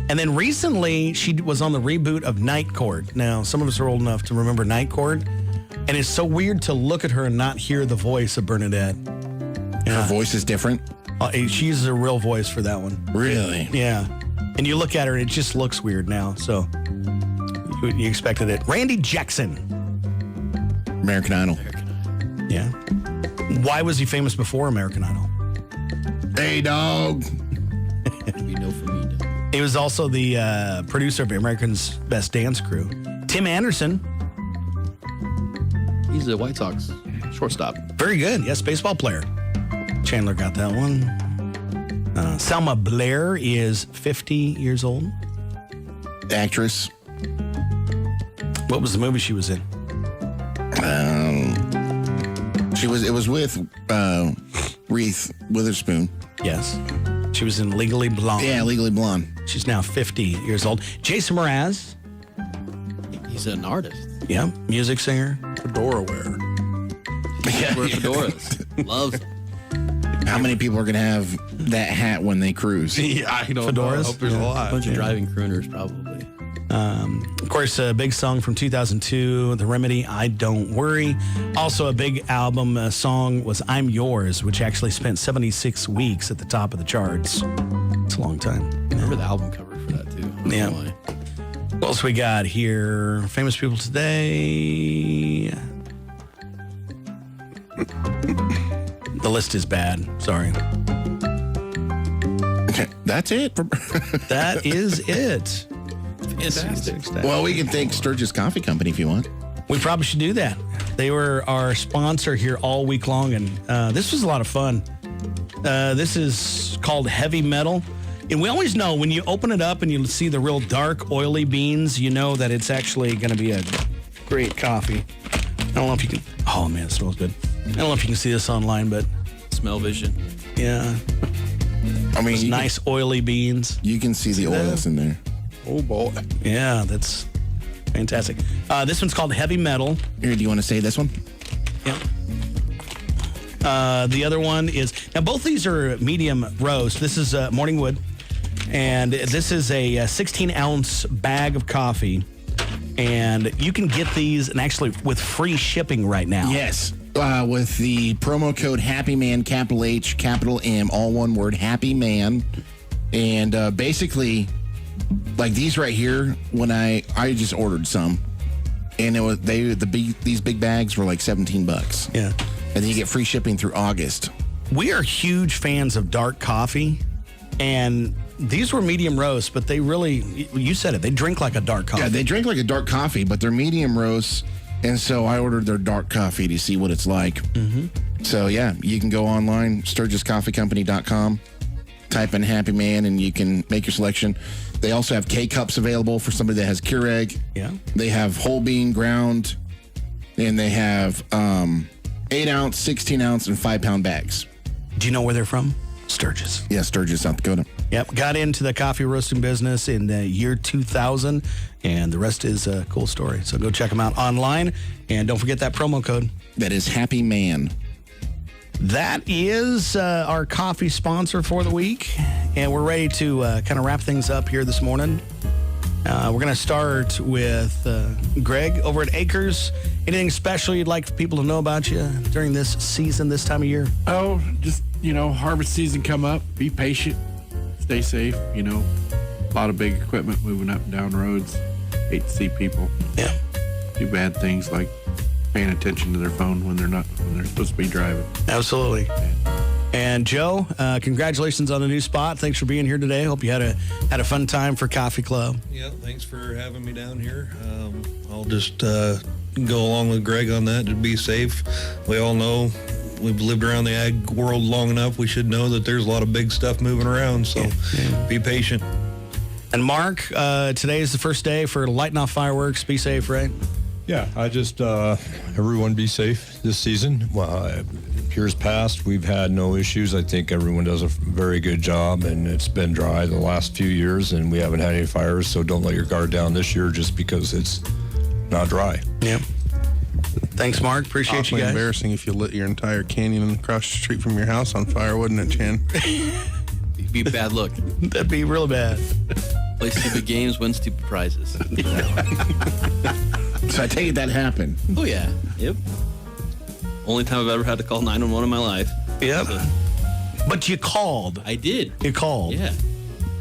And then recently, she was on the reboot of Night Court. Now, some of us are old enough to remember Night Court. And it's so weird to look at her and not hear the voice of Bernadette. Her voice is different? She uses a real voice for that one. Really? Yeah. And you look at her and it just looks weird now. So you expected it. Randy Jackson. American Idol. Yeah. Why was he famous before American Idol? Hey, dog. You know for me, dog. He was also the producer of America's Best Dance Crew. Tim Anderson. He's a White Sox shortstop. Very good. Yes, baseball player. Chandler got that one. Selma Blair is 50 years old. Actress. What was the movie she was in? It was with Reese Witherspoon. Yes. She was in Legally Blonde. Yeah, Legally Blonde. She's now 50 years old. Jason Mraz. He's an artist. Yeah, music singer. Fedora wearer. Yeah. Wear fedoras. Loves them. How many people are going to have that hat when they cruise? Yeah, I don't know. Fedoras? I hope there's a lot. Bunch of driving crooners, probably. Of course, a big song from 2002, The Remedy, I Don't Worry. Also, a big album song was I'm Yours, which actually spent 76 weeks at the top of the charts. It's a long time. Remember the album cover for that, too. I don't Yeah. know why. What else we got here? Famous people today. The list is bad. Sorry. That's it. That is it. Fantastic. Well, we can thank Sturgis Coffee Company if you want. We probably should do that. They were our sponsor here all week long, and this was a lot of fun. This is called Heavy Metal. And we always know when you open it up and you see the real dark, oily beans, you know that it's actually going to be a great coffee. I don't know if you can... Oh, man, it smells good. I don't know if you can see this online, but... Smell vision. Yeah. I mean, Those nice, oily beans. You can see the oils in there. Oh, boy. Yeah, that's fantastic. This one's called Heavy Metal. Here, do you want to say this one? Yeah. The other one is... Now, both these are medium roast. This is Morning Wood. And this is a 16-ounce bag of coffee. And you can get these, and actually with free shipping right now. Yes. With the promo code Happy Man, capital H, capital M, all one word, Happy Man. And basically, like these right here, when I just ordered some, and it was these big bags were like $17. Yeah. And then you get free shipping through August. We are huge fans of dark coffee, and these were medium roast, but they really, you said it, they drink like a dark coffee. Yeah, they drink like a dark coffee, but they're medium roast. And so I ordered their dark coffee to see what it's like. Mm-hmm. So, yeah, you can go online, SturgisCoffeeCompany.com, type in Happy Man, and you can make your selection. They also have K-Cups available for somebody that has Keurig. Yeah. They have whole bean ground, and they have 8-ounce, 16-ounce, and 5-pound bags. Do you know where they're from? Sturgis. Yeah, Sturgis, South Dakota. Yep. Got into the coffee roasting business in the year 2000, and the rest is a cool story. So go check them out online, and don't forget that promo code. That is Happy Man. That is our coffee sponsor for the week, and we're ready to kind of wrap things up here this morning. We're going to start with Greg over at Acres. Anything special you'd like people to know about you during this season, this time of year? Oh, just, harvest season come up. Be patient. Stay safe. A lot of big equipment moving up and down roads. Hate to see people do bad things like paying attention to their phone when they're supposed to be driving. Absolutely. And Joe, congratulations on the new spot. Thanks for being here today. Hope you had a fun time for Coffee Club. Yeah, thanks for having me down here. I'll just go along with Greg on that to be safe. We all know we've lived around the ag world long enough. We should know that there's a lot of big stuff moving around, so be patient. And Mark, today is the first day for lighting off fireworks. Be safe, right? Yeah, I just, everyone be safe this season. Well, years past, we've had no issues. I think everyone does a very good job, and it's been dry the last few years, and we haven't had any fires, so don't let your guard down this year just because it's not dry. Yeah. Thanks, Mark. Appreciate Awfully you guys. Embarrassing if you lit your entire canyon across the street from your house on fire, wouldn't it, Chan? It'd be a bad look. That'd be real bad. Play stupid games, win stupid prizes. So I take it that happened. Oh, yeah. Yep. Only time I've ever had to call 911 in my life. Yep. But you called. I did. You called. Yeah.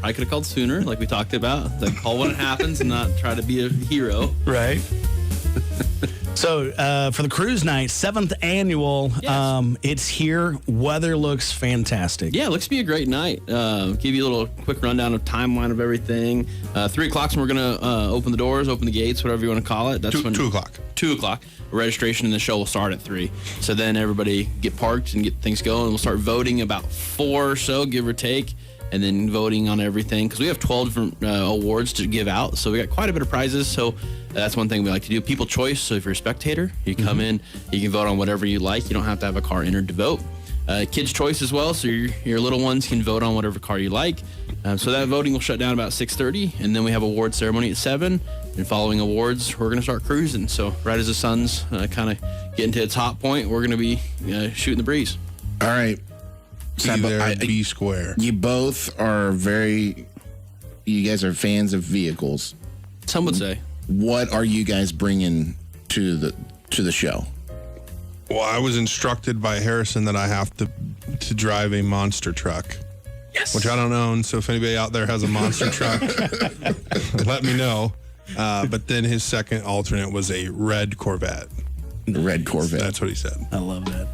I could have called sooner, like we talked about. Like, call when it happens and not try to be a hero. Right. So, for the cruise night, 7th annual, Yes. it's here. Weather looks fantastic. Yeah, it looks to be a great night. Give you a little quick rundown of timeline of everything. 3 o'clock, when we're going to open the doors, open the gates, whatever you want to call it. That's 2 o'clock. 2 o'clock. Registration and the show will start at 3. So then everybody get parked and get things going. We'll start voting about 4 or so, give or take, and then voting on everything. Because we have 12 different awards to give out. So we got quite a bit of prizes. So that's one thing we like to do. People choice. So if you're a spectator, you come in, you can vote on whatever you like. You don't have to have a car entered to vote. Kids choice as well. So your little ones can vote on whatever car you like. So that voting will shut down about 6:30. And then we have award ceremony at 7. And following awards, we're going to start cruising. So right as the sun's kind of getting to its hot point, we're going to be shooting the breeze. All right. Be there, be square. You both are you guys are fans of vehicles. Some would say. What are you guys bringing to the show? Well, I was instructed by Harrison that I have to drive a monster truck. Yes. Which I don't own, so if anybody out there has a monster truck, let me know. But then his second alternate was a red Corvette. Red Corvette. That's what he said. I love that.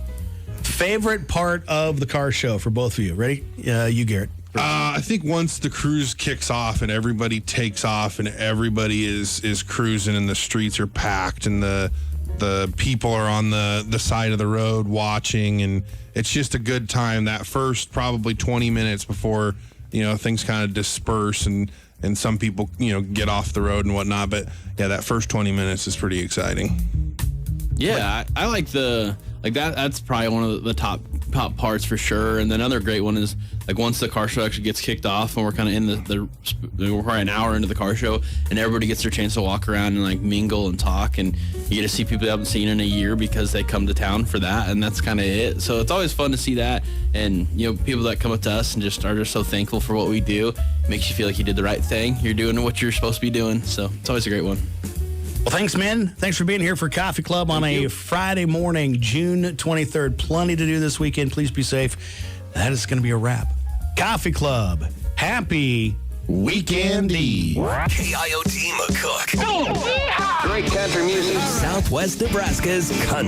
Favorite part of the car show for both of you? Ready? You, Garrett. I think once the cruise kicks off and everybody takes off and everybody is cruising and the streets are packed and the people are on the side of the road watching, and it's just a good time. That first probably 20 minutes before things kind of disperse and some people get off the road and whatnot. But yeah, that first 20 minutes is pretty exciting. Yeah, I like that. That's probably one of the top parts for sure. And then another great one is like once the car show actually gets kicked off and we're kind of in we're probably an hour into the car show and everybody gets their chance to walk around and like mingle and talk, and you get to see people you haven't seen in a year because they come to town for that, and that's kind of it. So it's always fun to see that, and people that come up to us and just are just so thankful for what we do. Makes you feel like you did the right thing. You're doing what you're supposed to be doing. So it's always a great one. Well, thanks, men. Thanks for being here for Coffee Club on a Friday morning, June 23rd. Plenty to do this weekend. Please be safe. That is going to be a wrap. Coffee Club. Happy Weekend Eve. KIOT McCook. Great country music. Southwest Nebraska's country.